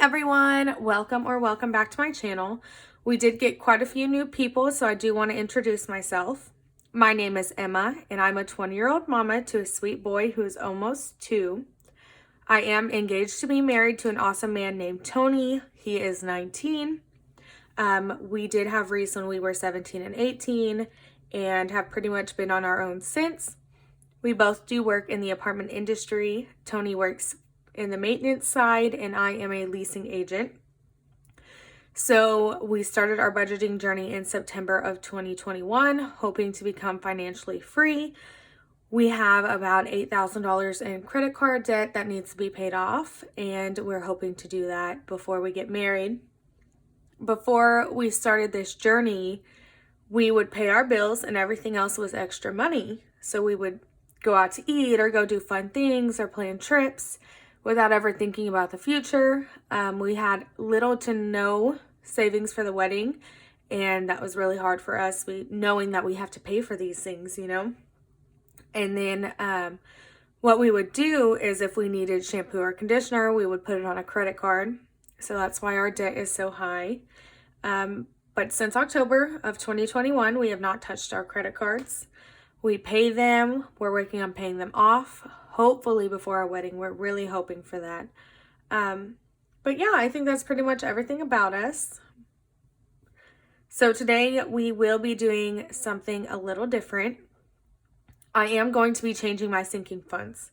everyone, welcome back to my channel. We did get quite a few new people, so I do want to introduce myself. My name is Emma, and I'm a 20-year-old mama to a sweet boy who is almost 2. I am engaged to be married to an awesome man named Tony. He is 19. We did have Reese when we were 17 and 18 and have pretty much been on our own since. We both do work in the apartment industry. Tony works in the maintenance side and I am a leasing agent. So we started our budgeting journey in September of 2021, hoping to become financially free. We have about $8,000 in credit card debt that needs to be paid off, and we're hoping to do that before we get married. Before we started this journey, we would pay our bills and everything else was extra money. So we would go out to eat or go do fun things or plan trips without ever thinking about the future. We had little to no savings for the wedding, and that was really hard for us, knowing that we have to pay for these things, And then what we would do is if we needed shampoo or conditioner, we would put it on a credit card. So that's why our debt is so high. But since October of 2021, we have not touched our credit cards. We pay them. We're working on paying them off, hopefully before our wedding. We're really hoping for that. But yeah, I think that's pretty much everything about us. So today we will be doing something a little different. I am going to be changing my sinking funds.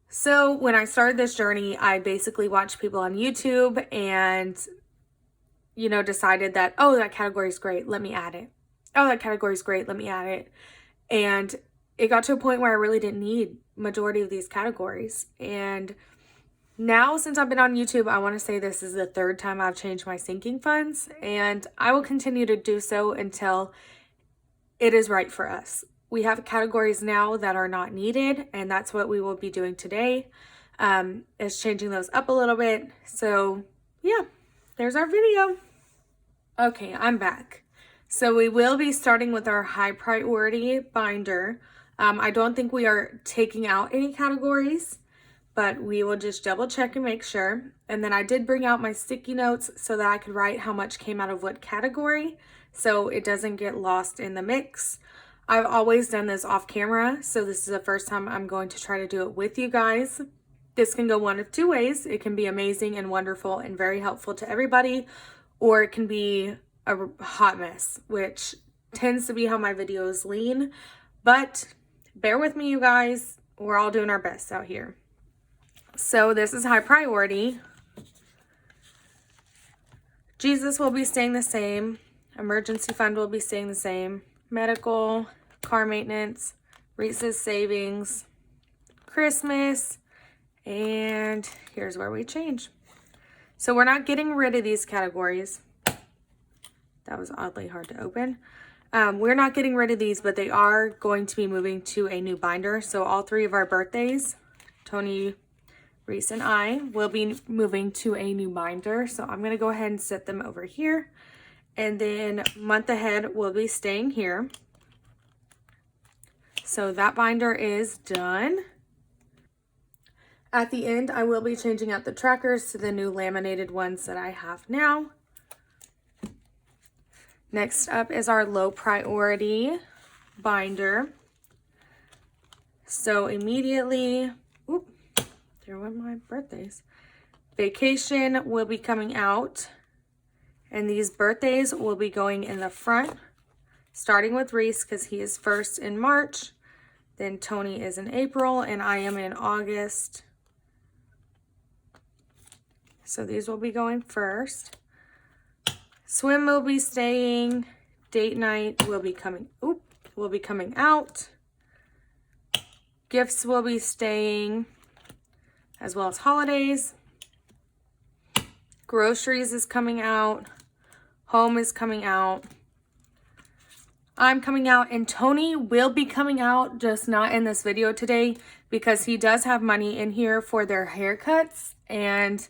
So when I started this journey, I basically watched people on YouTube and, decided that, oh, that category is great, let me add it. Oh, that category is great, let me add it. And it got to a point where I really didn't need majority of these categories. And now, since I've been on YouTube, I want to say this is the 3rd time I've changed my sinking funds, and I will continue to do so until it is right for us. We have categories now that are not needed, and that's what we will be doing today, is changing those up a little bit. So yeah, there's our video. Okay, I'm back. So we will be starting with our high priority binder. I don't think we are taking out any categories, but we will just double check and make sure. And then I did bring out my sticky notes so that I could write how much came out of what category, so it doesn't get lost in the mix. I've always done this off camera, so this is the first time I'm going to try to do it with you guys. This can go one of 2 ways. It can be amazing and wonderful and very helpful to everybody, or it can be a hot mess, which tends to be how my videos lean. But bear with me, you guys. We're all doing our best out here. So this is high priority. Jesus will be staying the same. Emergency fund will be staying the same. Medical, car maintenance, Reese's savings, Christmas, and here's where we change. So we're not getting rid of these categories. That was oddly hard to open. We're not getting rid of these, but they are going to be moving to a new binder. So all 3 of our birthdays, Tony, Reese, and I, will be moving to a new binder. So I'm going to go ahead and set them over here. And then month ahead will be staying here. So that binder is done. At the end, I will be changing out the trackers to the new laminated ones that I have now. Next up is our low priority binder. So immediately, there went my birthdays. Vacation will be coming out, and these birthdays will be going in the front, starting with Reese because he is first in March. Then Tony is in April, and I am in August. So these will be going first. Swim will be staying. Date night will be coming out. Gifts will be staying, as well as holidays. Groceries is coming out. Home is coming out. I'm coming out, and Tony will be coming out, just not in this video today because he does have money in here for their haircuts, and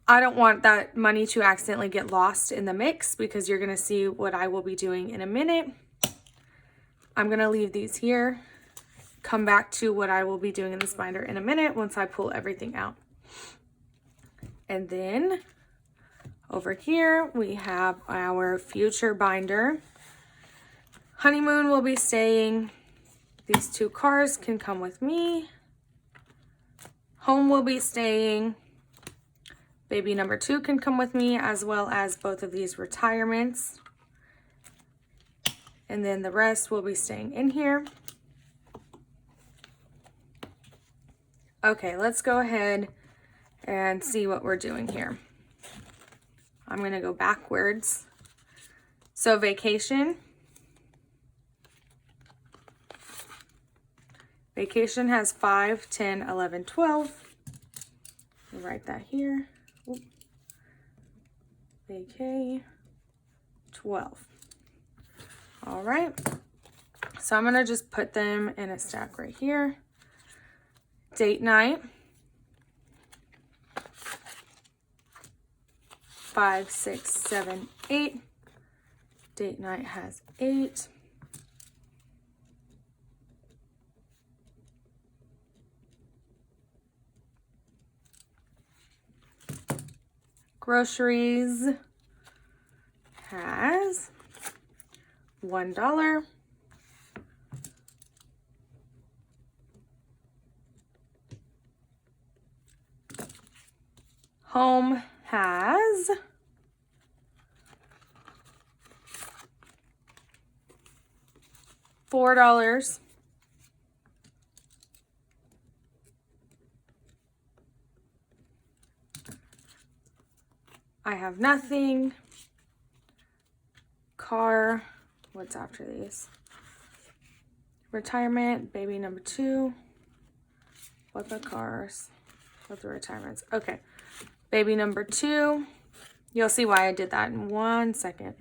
I don't want that money to accidentally get lost in the mix because you're going to see what I will be doing in a minute. I'm going to leave these here, come back to what I will be doing in this binder in a minute once I pull everything out. And then over here, we have our future binder. Honeymoon will be staying. These 2 cars can come with me. Home will be staying. Baby number 2 can come with me, as well as both of these retirements. And then the rest will be staying in here. Okay, let's go ahead and see what we're doing here. I'm going to go backwards. So vacation. Vacation has 5, 10, 11, 12. I'll write that here. Oop. Vacay 12. All right. So I'm going to just put them in a stack right here. Date night. 5, 6, 7, 8. Date night has 8. Groceries has $1. Home has $4. I have nothing. Car, what's after these? Retirement, baby number 2. What the cars? What the retirements? Okay. Baby number 2. You'll see why I did that in 1 second.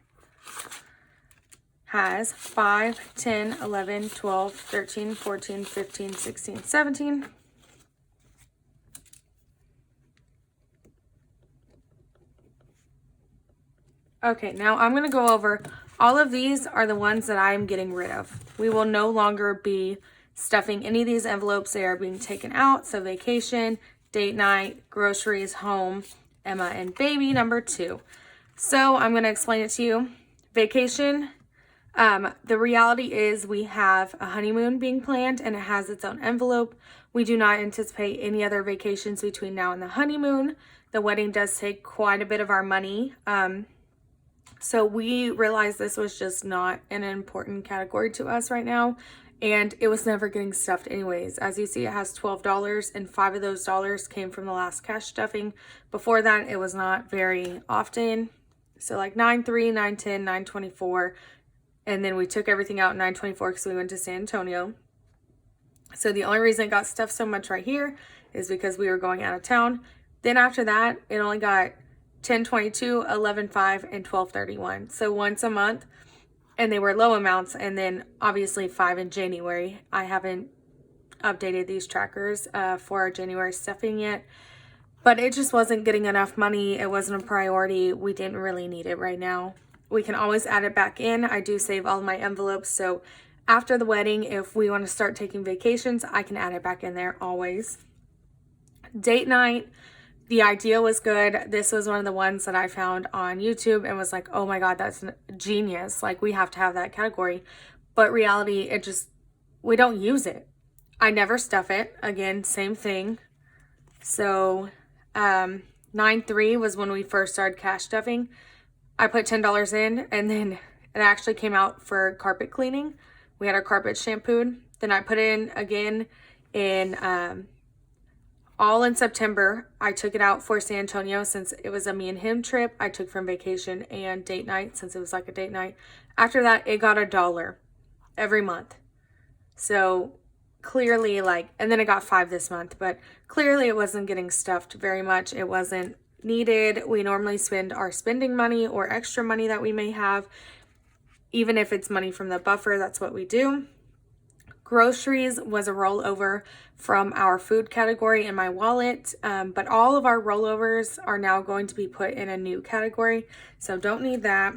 Has 5, 10, 11, 12, 13, 14, 15, 16, 17. Okay, now I'm going to go over all of these are the ones that I'm getting rid of. We will no longer be stuffing any of these envelopes. They are being taken out. So vacation, date night, groceries, home, Emma, and baby number 2. So I'm going to explain it to you. Vacation, the reality is we have a honeymoon being planned and it has its own envelope. We do not anticipate any other vacations between now and the honeymoon. The wedding does take quite a bit of our money. So we realized this was just not an important category to us right now. And it was never getting stuffed anyways. As you see, it has $12 and 5 of those dollars came from the last cash stuffing. Before that, it was not very often. So like 9-3, 9-10, 9-24. And then we took everything out in 9-24 because we went to San Antonio. So the only reason it got stuffed so much right here is because we were going out of town. Then after that, it only got 10-22, 11-5, and 12-31. So once a month, and they were low amounts. And then obviously 5 in January. I haven't updated these trackers for our January stuffing yet, but it just wasn't getting enough money. It wasn't a priority. We didn't really need it right now. We can always add it back in. I do save all my envelopes. So after the wedding, if we want to start taking vacations, I can add it back in there always. Date night. The idea was good. This was one of the ones that I found on YouTube and was like, oh my God, that's genius. Like, we have to have that category. But reality, we don't use it. I never stuff it. Again, same thing. So 9-3 was when we first started cash stuffing. I put $10 in and then it actually came out for carpet cleaning. We had our carpet shampooed. Then I put in again in all in September. I took it out for San Antonio since it was a me and him trip. I took from vacation and date night since it was like a date night. After that, it got $1 every month. So clearly and then it got 5 this month, but clearly it wasn't getting stuffed very much. It wasn't needed. We normally spend our spending money or extra money that we may have. Even if it's money from the buffer, that's what we do. Groceries was a rollover from our food category in my wallet, but all of our rollovers are now going to be put in a new category, so don't need that.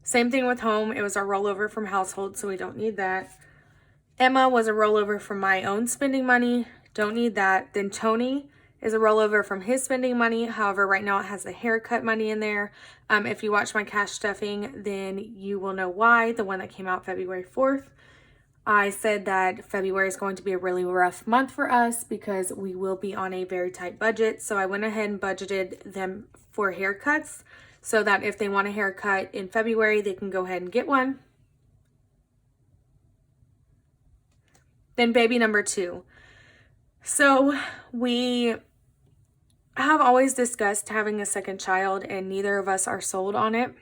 Same thing with home. It was our rollover from household, so we don't need that. Emma was a rollover from my own spending money. Don't need that. Then Tony is a rollover from his spending money. However, right now it has the haircut money in there. If you watch my cash stuffing, then you will know why, the one that came out February 4th. I said that February is going to be a really rough month for us because we will be on a very tight budget. So I went ahead and budgeted them for haircuts so that if they want a haircut in February, they can go ahead and get one. Then baby number 2. So we have always discussed having a second child, and neither of us are sold on it.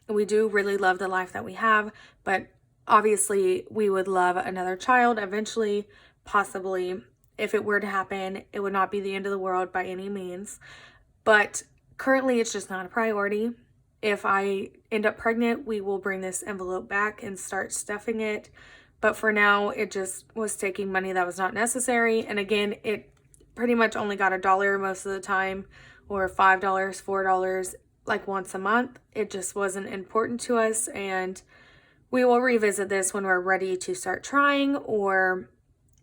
We do really love the life that we have, but obviously we would love another child eventually, possibly. If it were to happen, it would not be the end of the world by any means, but currently it's just not a priority. If I end up pregnant, we will bring this envelope back and start stuffing it. But for now, it just was taking money that was not necessary. And again, it pretty much only got $1 most of the time, or $5, $4, like once a month. It just wasn't important to us. And we will revisit this when we're ready to start trying, or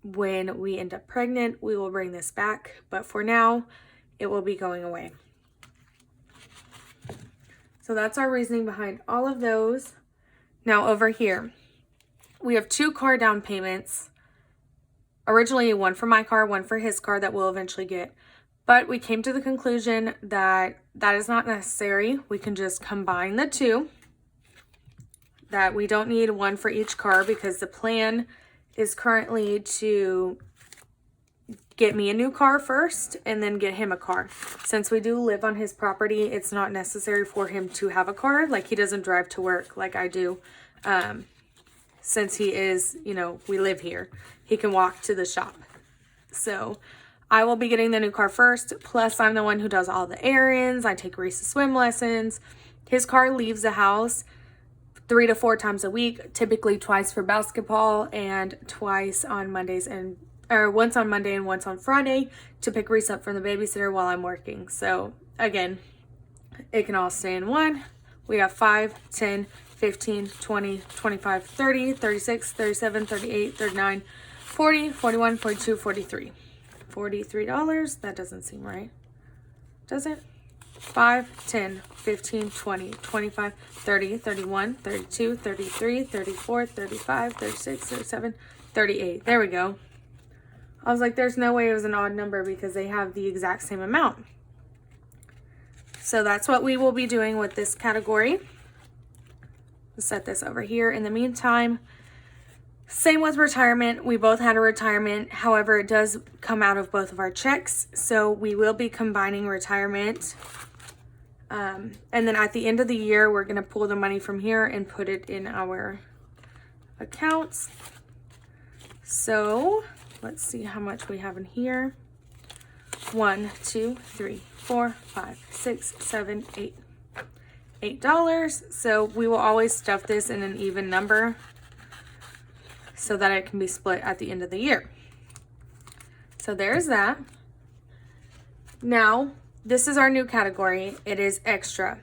when we end up pregnant, we will bring this back. But for now, it will be going away. So that's our reasoning behind all of those. Now over here, we have 2 car down payments. Originally, one for my car, one for his car that we'll eventually get. But we came to the conclusion that that is not necessary. We can just combine the 2. That we don't need one for each car, because the plan is currently to get me a new car first and then get him a car. Since we do live on his property, it's not necessary for him to have a car. Like, he doesn't drive to work like I do. Since he is, we live here, he can walk to the shop. So I will be getting the new car first. Plus, I'm the one who does all the errands. I take Reese's swim lessons. His car leaves the house 3 to 4 times a week, typically twice for basketball and twice on Mondays, or once on Monday and once on Friday to pick Reese up from the babysitter while I'm working. So again, it can all stay in one. We have 5, 10, 15, 20, 25, 30, 36, 37, 38, 39, 40, 41, 42, 43. $43. That doesn't seem right. Does it? 5, 10, 15, 20, 25, 30, 31, 32, 33, 34, 35, 36, 37, 38. There we go. I was like, there's no way it was an odd number because they have the exact same amount. So that's what we will be doing with this category. Let's set this over here. In the meantime, same with retirement. We both had a retirement. However, it does come out of both of our checks. So we will be combining retirement. And then at the end of the year, we're going to pull the money from here and put it in our accounts. So let's see how much we have in here. 1, 2, 3, 4, 5, 6, 7, 8. $8. So we will always stuff this in an even number so that it can be split at the end of the year. So there's that. Now, this is our new category. It is extra.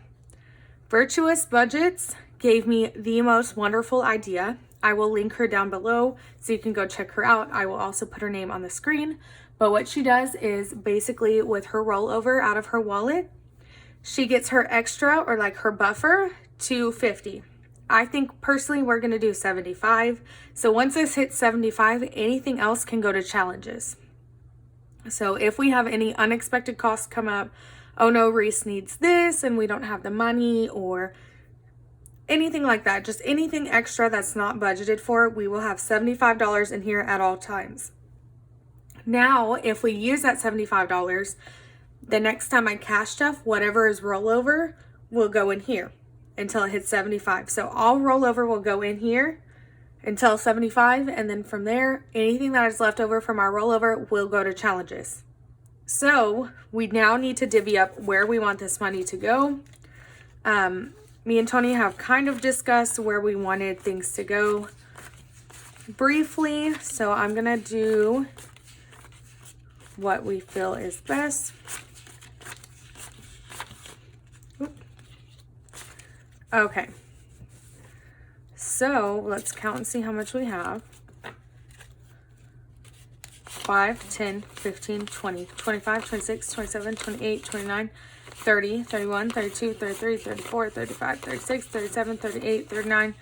Virtuous Budgets gave me the most wonderful idea. I will link her down below so you can go check her out. I will also put her name on the screen. But what she does is basically with her rollover out of her wallet, she gets her extra, or like her buffer, to 50. I think personally we're going to do 75. So once this hits 75, anything else can go to challenges. So if we have any unexpected costs come up, oh no, Reese needs this and we don't have the money, or anything like that, just anything extra that's not budgeted for, we will have $75 in here at all times. Now, if we use that $75, the next time I cash stuff, whatever is rollover will go in here until it hits 75. So all rollover will go in here until 75, and then from there, anything that is left over from our rollover will go to challenges. So we now need to divvy up where we want this money to go. Me and Tony have kind of discussed where we wanted things to go briefly, so I'm gonna do what we feel is best. Okay, so let's count and see how much we have. 5, 10, 15, 20, 25, 26, 27, 28, 29, 30, 31, 32, 33, 34, 35, 36, 37, 38, 39,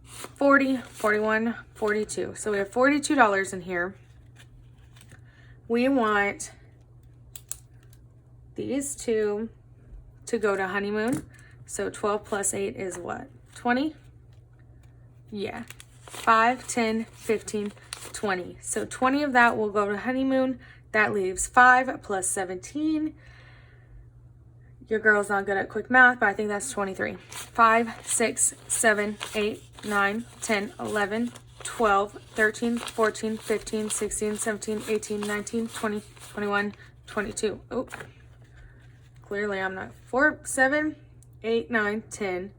40, 41, 42. So we have $42 in here. We want these two to go to honeymoon. So 12 plus 8 is what? 20? Yeah. 5, 10, 15, 20. So 20 of that will go to honeymoon. That leaves 5 plus 17. Your girl's not good at quick math, but I think that's 23. 5, 6, 7, 8, 9, 10, 11, 12, 13, 14, 15, 16, 17, 18, 19, 20, 21, 22. Oh, clearly I'm not. 4, 7, 8, 9, 10,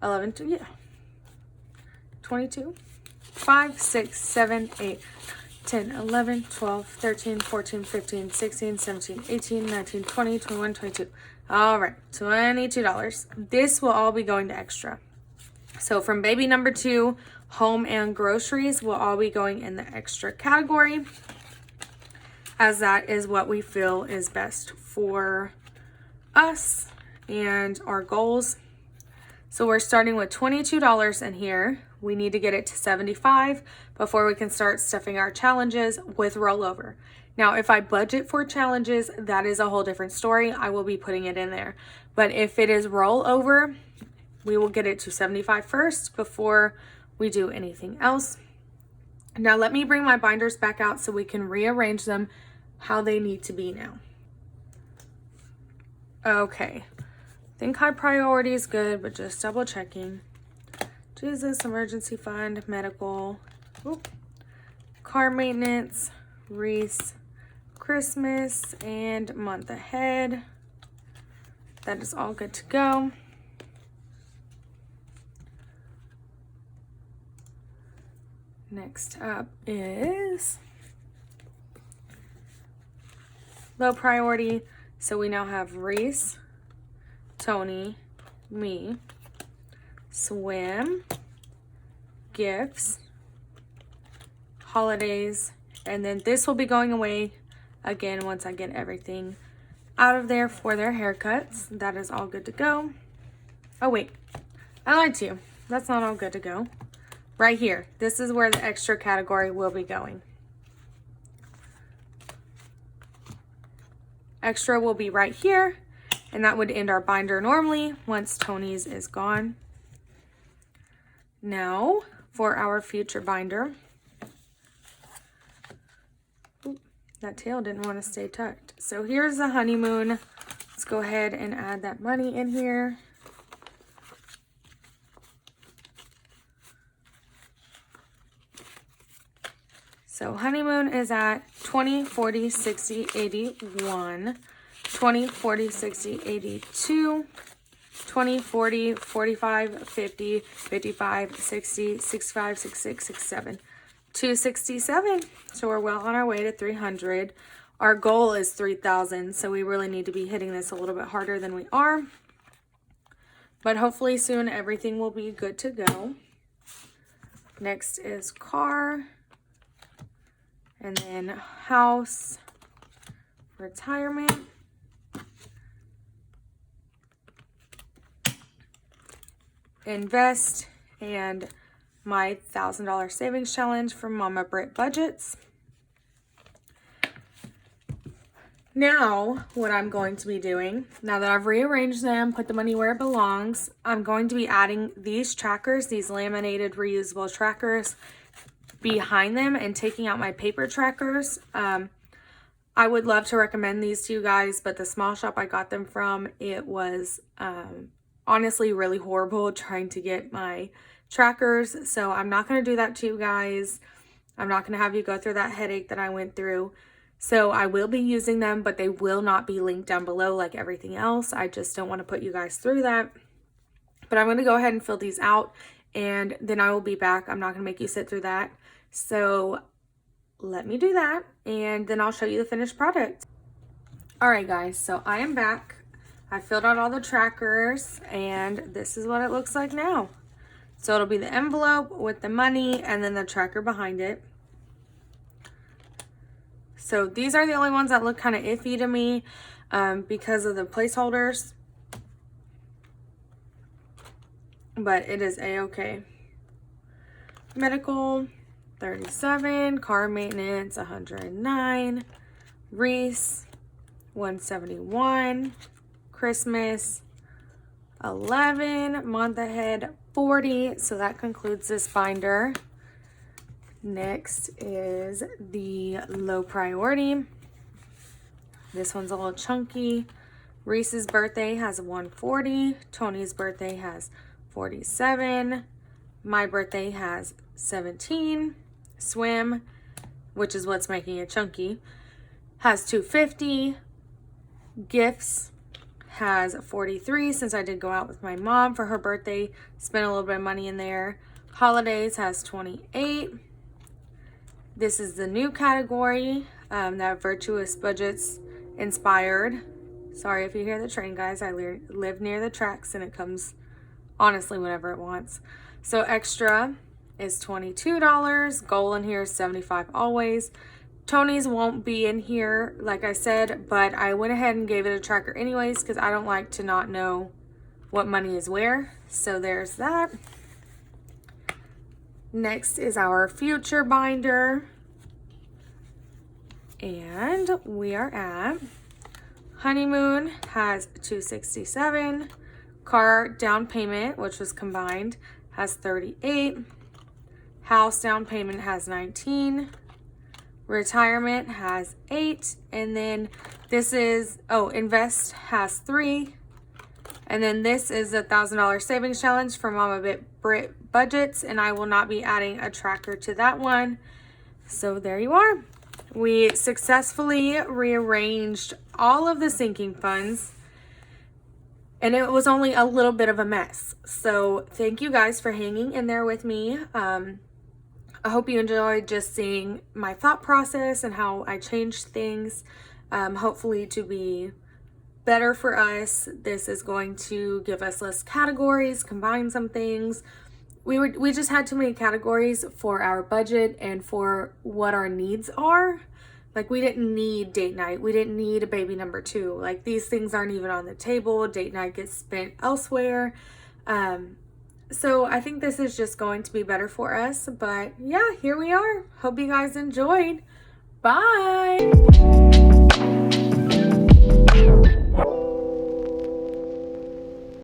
11, 2, yeah. 22. 5, 6, 7, 8, 10, 11, 12, 13, 14, 15, 16, 17, 18, 19, 20, 21, 22. All right, $22. This will all be going to extra. So from baby number 2, home and groceries will all be going in the extra category, as that is what we feel is best for us and our goals. So we're starting with $22 in here. We need to get it to $75 before we can start stuffing our challenges with rollover. Now, if I budget for challenges, that is a whole different story. I will be putting it in there. But if it is rollover, we will get it to $75 first before we do anything else. Now, let me bring my binders back out so we can rearrange them how they need to be now. Okay. I think high priority is good, but just double checking. Jesus, emergency fund, medical, car maintenance, Reese, Christmas, and month ahead. That is all good to go. Next up is low priority. So we now have Reese, Tony, me, swim, gifts, holidays, and then this will be going away again once I get everything out of there for their haircuts. That is all good to go. Oh wait, I lied to you. That's not all good to go. Right here, this is where the extra category will be going. Extra will be right here, and that would end our binder normally once Tony's is gone. Now, for our future binder. Ooh, that tail didn't want to stay tucked. So here's the honeymoon. Let's go ahead and add that money in here. So honeymoon is at 20, 40, 60, 81, 20, 40, 60, 82, 20, 40, 45, 50, 55, 60, 65, 66, 67, 267. So we're well on our way to 300. Our goal is 3,000, so we really need to be hitting this a little bit harder than we are. But hopefully soon everything will be good to go. Next is car. And then house, retirement, invest, and my $1,000 savings challenge from Mama Brit Budgets. Now, what I'm going to be doing, now that I've rearranged them, put the money where it belongs, I'm going to be adding these trackers, these laminated reusable trackers, behind them and taking out my paper trackers. I would love to recommend these to you guys, but the small shop I got them from, it was honestly really horrible trying to get my trackers. So I'm not going to do that to you guys. I'm not going to have you go through that headache that I went through. So I will be using them, but they will not be linked down below like everything else. I just don't want to put you guys through that. But I'm going to go ahead and fill these out, and then I will be back. I'm not going to make you sit through that. So let me do that, and then I'll show you the finished product. All right, guys, so I am back. I filled out all the trackers, and this is what it looks like now. So it'll be the envelope with the money and then the tracker behind it. So these are the only ones that look kind of iffy to me because of the placeholders. But it is a-okay. Medical, 37. Car maintenance, 109. Reese, 171. Christmas, 11. Month ahead, 40. So that concludes this binder. Next is the low priority. This one's a little chunky. Reese's birthday has 140. Tony's birthday has 47. My birthday has 17. Swim, which is what's making it chunky, has 250. Gifts has 43, since I did go out with my mom for her birthday. Spent a little bit of money in there. Holidays has 28. This is the new category that Virtuous Budgets inspired. Sorry if you hear the train, guys. I live near the tracks and it comes honestly whenever it wants. So extra is $22. Goal in here is 75 always. Tony's won't be in here, like I said, but I went ahead and gave it a tracker anyways because I don't like to not know what money is where. So there's that. Next is our future binder. And we are at honeymoon has 267. Car down payment, which was combined, has 38. House down payment has 19. Retirement has 8. And then this is, invest has 3. And then this is a $1,000 savings challenge for Mama Brit Budgets, and I will not be adding a tracker to that one. So there you are. We successfully rearranged all of the sinking funds, and it was only a little bit of a mess. So thank you guys for hanging in there with me. I hope you enjoyed just seeing my thought process and how I changed things, hopefully to be better for us. This is going to give us less categories, combine some things. We just had too many categories for our budget and for what our needs are. Like, we didn't need date night. We didn't need a baby number 2. Like, these things aren't even on the table. Date night gets spent elsewhere. So I think this is just going to be better for us. But yeah, here we are. Hope you guys enjoyed. Bye.